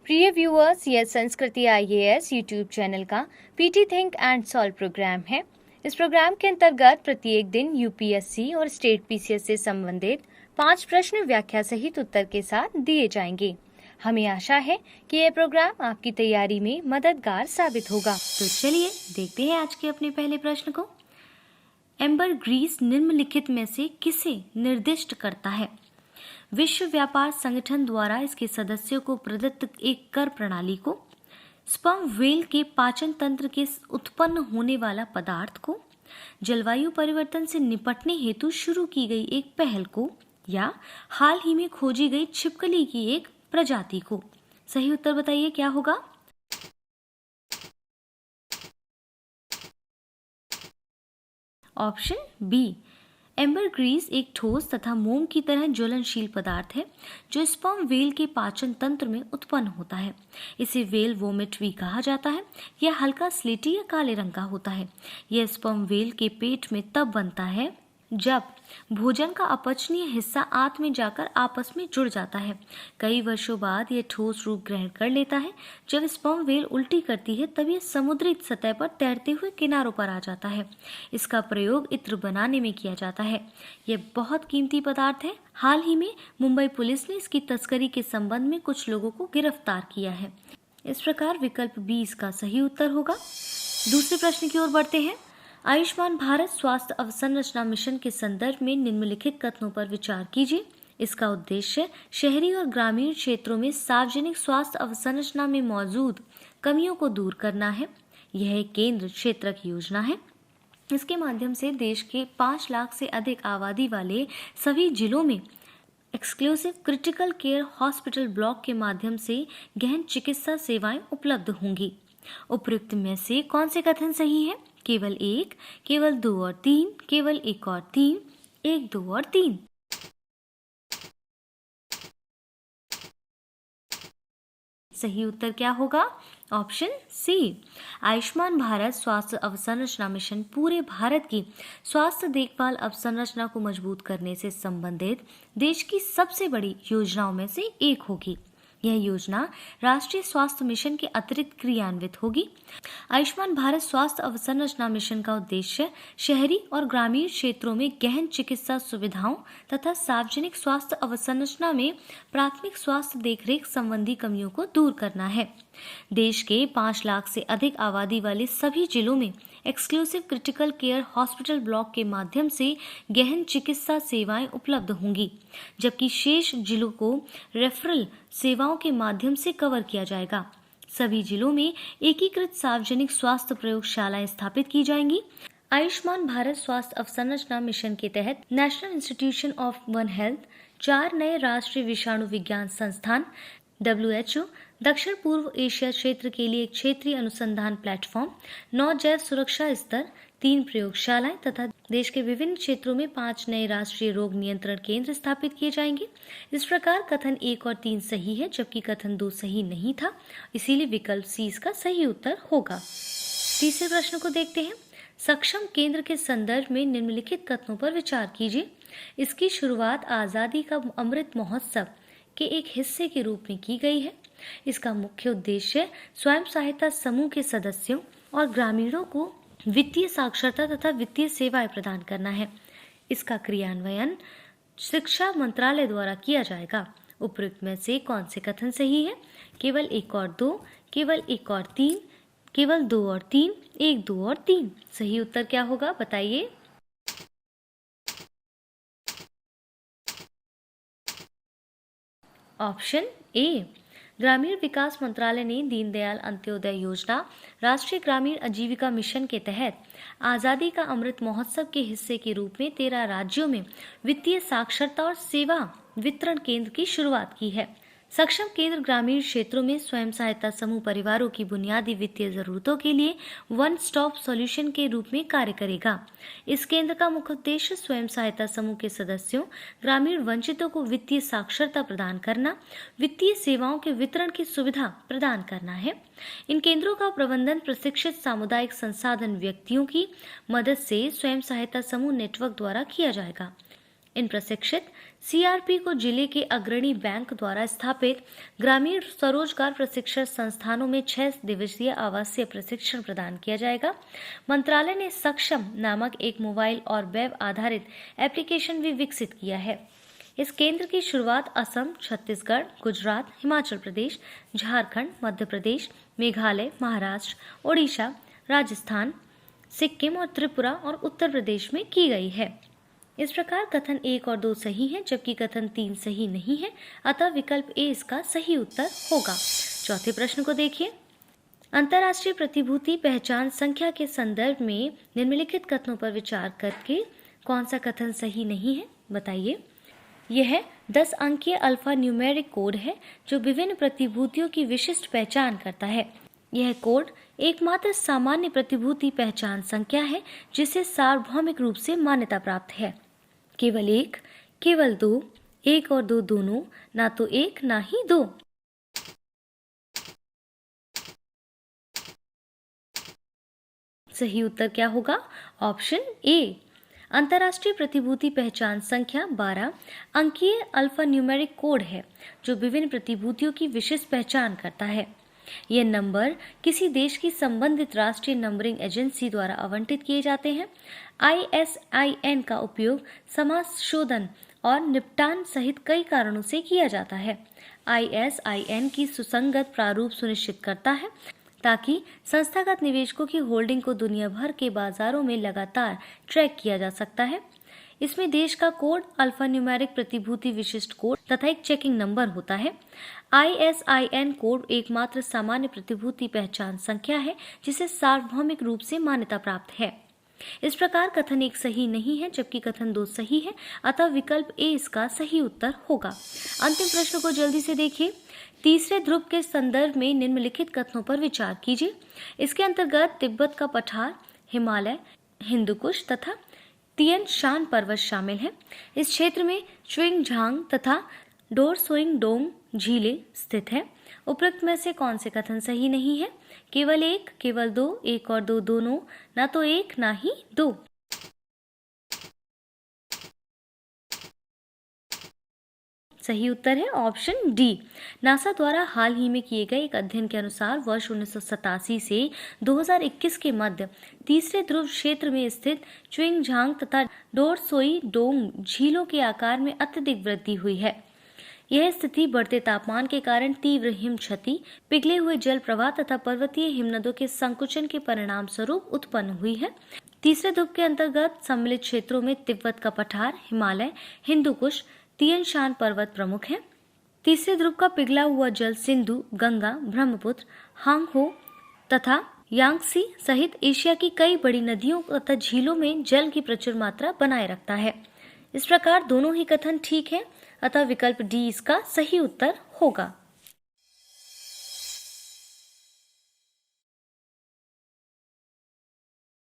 प्रिय व्यूअर्स, यह Sanskriti IAS YouTube channel का PT think and solve program है। इस प्रोग्राम के अंतर्गत प्रत्येक दिन यूपीएससी और स्टेट पीसीएस से संबंधित 5 प्रश्न व्याख्या सहित उत्तर के साथ दिए जाएंगे। हमें आशा है कि यह प्रोग्राम आपकी तैयारी में मददगार साबित होगा। तो चलिए देखते हैं आज के अपने पहले प्रश्न को। एम्बरग्रीस निम्नलिखित में से किसे निर्दिष्ट करता है? विश्व व्यापार संगठन द्वारा इसके सदस्यों को प्रदत्त एक कर प्रणाली को, स्पर्म व्हेल के पाचन तंत्र के उत्पन्न होने वाला पदार्थ को, जलवायु परिवर्तन से निपटने हेतु शुरू की गई एक पहल को, या हाल ही में खोजी गई छिपकली की एक प्रजाति को। सही उत्तर बताइए क्या होगा? Option B. एम्बरग्रीस एक ठोस तथा मोम की तरह ज्वलनशील पदार्थ है जो स्पर्म व्हेल के पाचन तंत्र में उत्पन्न होता है। इसे व्हेल वोमिट भी कहा जाता है। यह हल्का स्लेटी या काले रंग का होता है। यह स्पर्म व्हेल के पेट में तब बनता है जब भोजन का अपचनीय हिस्सा आंत में जाकर आपस में जुड़ जाता है। कई वर्षों बाद यह ठोस रूप ग्रहण कर लेता है। जब स्पर्म व्हेल उल्टी करती है तब यह समुद्री सतह पर तैरते हुए किनारों पर आ जाता है। इसका प्रयोग इत्र बनाने में किया जाता है। यह बहुत कीमती पदार्थ है। हाल ही में मुंबई पुलिस ने इसकी तस्करी के संबंध में कुछ लोगों को गिरफ्तार किया है। इस प्रकार विकल्प बी इसका सही उत्तर होगा। दूसरे प्रश्न की ओर बढ़ते हैं। आयुष्मान भारत स्वास्थ्य अवसंरचना मिशन के संदर्भ में निम्नलिखित कथनों पर विचार कीजिए। इसका उद्देश्य शहरी और ग्रामीण क्षेत्रों में सार्वजनिक स्वास्थ्य अवसंरचना में मौजूद कमियों को दूर करना है। यह एक केंद्र क्षेत्रक योजना है। इसके माध्यम से देश के 5 लाख से अधिक आबादी वाले सभी जिलों में exclusive critical care hospital block के माध्यम से गहन चिकित्सा सेवाएं उपलब्ध होंगी। उपयुक्त में से कौन से कथन सही है? केवल 1, केवल 2 और 3, केवल 1 और 3, 1, 2 और 3। सही उत्तर क्या होगा? Option C. आयुष्मान भारत स्वास्थ्य अवसंरचना मिशन पूरे भारत की स्वास्थ्य देखभाल अवसंरचना को मजबूत करने से संबंधित देश की सबसे बड़ी योजनाओं में से एक होगी। यह योजना राष्ट्रीय स्वास्थ्य मिशन के अतिरिक्त क्रियान्वित होगी। आयुष्मान भारत स्वास्थ्य अवसंरचना मिशन का उद्देश्य शहरी और ग्रामीण क्षेत्रों में गहन चिकित्सा सुविधाओं तथा सार्वजनिक स्वास्थ्य अवसंरचना में प्राथमिक स्वास्थ्य देखरेख संबंधी कमियों को दूर करना है। देश के 5 लाख से अधिक आबादी वाले सभी जिलों में exclusive critical care hospital block के माध्यम से गहन चिकित्सा सेवाएं उपलब्ध होंगी, जबकि शेष जिलों को रेफरल सेवाओं के माध्यम से कवर किया जाएगा। सभी जिलों में एकीकृत सार्वजनिक स्वास्थ्य प्रयोगशालाएं स्थापित की जाएंगी। आयुष्मान भारत स्वास्थ्य अवसंरचना मिशन के तहत national institution of one health, 4 नए राष्ट्रीय विषाणु विज्ञान संस्थान, WHO, दक्षिण पूर्व एशिया क्षेत्र के लिए एक क्षेत्रीय अनुसंधान प्लेटफॉर्म, 9 जैव सुरक्षा स्तर, 3 प्रयोगशालाएं तथा देश के विभिन्न क्षेत्रों में 5 नए राष्ट्रीय रोग नियंत्रण केंद्र स्थापित किए जाएंगे। इस प्रकार कथन 1 और 3 सही है, जबकि कथन 2 सही नहीं था। इसीलिए विकल्प सी इसका सही उत्तर होगा। तीसरे प्रश्न को देखते हैं। सक्षम केंद्र के संदर्भ में निम्नलिखित कथनों पर विचार कीजिए। इसकी शुरुआत आजादी का अमृत महोत्सव के एक हिस्से के रूप में की गई है। इसका मुख्य उद्देश्य स्वयं सहायता समूह के सदस्यों और ग्रामीणों को वित्तीय साक्षरता तथा वित्तीय सेवाएं प्रदान करना है। इसका क्रियान्वयन शिक्षा मंत्रालय द्वारा किया जाएगा। उपयुक्त में से कौन से कथन सही है? केवल 1 और 2, केवल 1 और 3, केवल 2 और 3, 1, 2 और 3। सही उत्तर क्या होगा बताइए? Option A. ग्रामीण विकास मंत्रालय ने दीनदयाल अंत्योदय योजना, राष्ट्रीय ग्रामीण आजीविका मिशन के तहत आजादी का अमृत महोत्सव के हिस्से के रूप में 13 राज्यों में वित्तीय साक्षरता और सेवा वितरण केंद्र की शुरुआत की है। सक्षम केंद्र ग्रामीण क्षेत्रों में स्वयं सहायता समूह परिवारों की बुनियादी वित्तीय जरूरतों के लिए वन स्टॉप सॉल्यूशन के रूप में कार्य करेगा। इस केंद्र का मुख्य उद्देश्य स्वयं सहायता समूह के सदस्यों, ग्रामीण वंचितों को वित्तीय साक्षरता प्रदान करना, वित्तीय सेवाओं के वितरण की सुविधा प्रदान करना है। इन केंद्रों का प्रबंधन प्रशिक्षित सामुदायिक संसाधन व्यक्तियों की मदद से स्वयं सहायता समूह नेटवर्क द्वारा किया जाएगा। इन प्रशिक्षित सीआरपी को जिले के अग्रणी बैंक द्वारा स्थापित ग्रामीण स्वरोजगार प्रशिक्षण संस्थानों में 6 दिवसीय आवासीय प्रशिक्षण प्रदान किया जाएगा। मंत्रालय ने सक्षम नामक एक मोबाइल और वेब आधारित एप्लीकेशन भी विकसित किया है। इस केंद्र की शुरुआत असम, छत्तीसगढ़, गुजरात, हिमाचल प्रदेश, झारखंड, मध्य प्रदेश, मेघालय, महाराष्ट्र, ओडिशा, राजस्थान, सिक्किम और त्रिपुरा और उत्तर प्रदेश में की गई है। इस प्रकार कथन 1 और 2 सही है, जबकि कथन 3 सही नहीं है, अतः विकल्प ए इसका सही उत्तर होगा। चौथे प्रश्न को देखिए। अंतर्राष्ट्रीय प्रतिभूति पहचान संख्या के संदर्भ में निम्नलिखित कथनों पर विचार करके कौन सा कथन सही नहीं है, बताइए। यह 10 अंकीय अल्फा न्यूमेरिक कोड है जो विभिन्न प्रतिभूतियों की विशिष्ट पहचान करता है। यह कोड एकमात्र सामान्य प्रतिभूति पहचान संख्या है जिसे सार्वभौमिक रूप से मान्यता प्राप्त है। केवल 1, केवल 2, 1 और 2 दोनों, ना तो 1 ना ही 2। सही उत्तर क्या होगा? Option A. अंतर्राष्ट्रीय प्रतिभूति पहचान संख्या 12 अंकीय अल्फा न्यूमेरिक कोड है जो विभिन्न प्रतिभूतियों की विशिष्ट पहचान करता है। ये नंबर किसी देश की संबंधित राष्ट्रीय नंबरिंग एजेंसी द्वारा आवंटित किए जाते हैं। ISIN का उपयोग समाशोधन और निपटान सहित कई कारणों से किया जाता है। ISIN की सुसंगत प्रारूप सुनिश्चित करता है ताकि संस्थागत निवेशकों की होल्डिंग को दुनिया भर के बाजारों में लगातार ट्रैक किया जा सकता है। इसमें देश का कोड, अल्फा न्यूमेरिक प्रतिभूति विशिष्ट कोड तथा एक चेकिंग नंबर होता है। ISIN कोड एकमात्र सामान्य प्रतिभूति पहचान संख्या है जिसे सार्वभौमिक रूप से मान्यता प्राप्त है। इस प्रकार कथन 1 सही नहीं है, जबकि कथन 2 सही है, अतः विकल्प ए इसका सही उत्तर होगा। अंतिम प्रश्न को जल्दी से देखिए। तीसरे ध्रुव के संदर्भ में निम्नलिखित कथनों पर विचार कीजिए। इसके अंतर्गत तिब्बत का पठार, हिमालय, हिंदुकुश तथा तियन शान पर्वत शामिल है। इस क्षेत्र में च्विंगझांग तथा डोरसोइंगडोंग झीलें स्थित है। उपरोक्त में से कौन से कथन सही नहीं है? केवल 1, केवल 2, 1 और 2 दोनों, ना तो 1 ना ही 2। सही उत्तर है ऑप्शन डी। नासा द्वारा हाल ही में किए गए एक अध्ययन के अनुसार वर्ष 1987 से 2021 के मध्य तीसरे ध्रुव क्षेत्र में स्थित च्विंगझांग तथा डोरसोइडोंग झीलों के आकार में अत्यधिक वृद्धि हुई है। यह स्थिति बढ़ते तापमान के कारण तीव्र हिम क्षति, पिघले हुए जल प्रवाह तथा पर्वतीय हिमनदों के संकुचन के परिणाम स्वरूप उत्पन्न हुई है। तीसरे ध्रुव के अंतर्गत सम्मिलित क्षेत्रों में तिब्बत का पठार, हिमालय, हिंदुकुश, तियन शान पर्वत प्रमुख है। तीसरे ध्रुव का पिघला हुआ जल सिंधु, गंगा, ब्रह्मपुत्र, हांगहो तथा यांगसी सहित एशिया की कई बड़ी नदियों तथा झीलों में जल की प्रचुर मात्रा बनाए रखता है। इस प्रकार दोनों ही कथन ठीक है, अतः विकल्प डी इसका सही उत्तर होगा।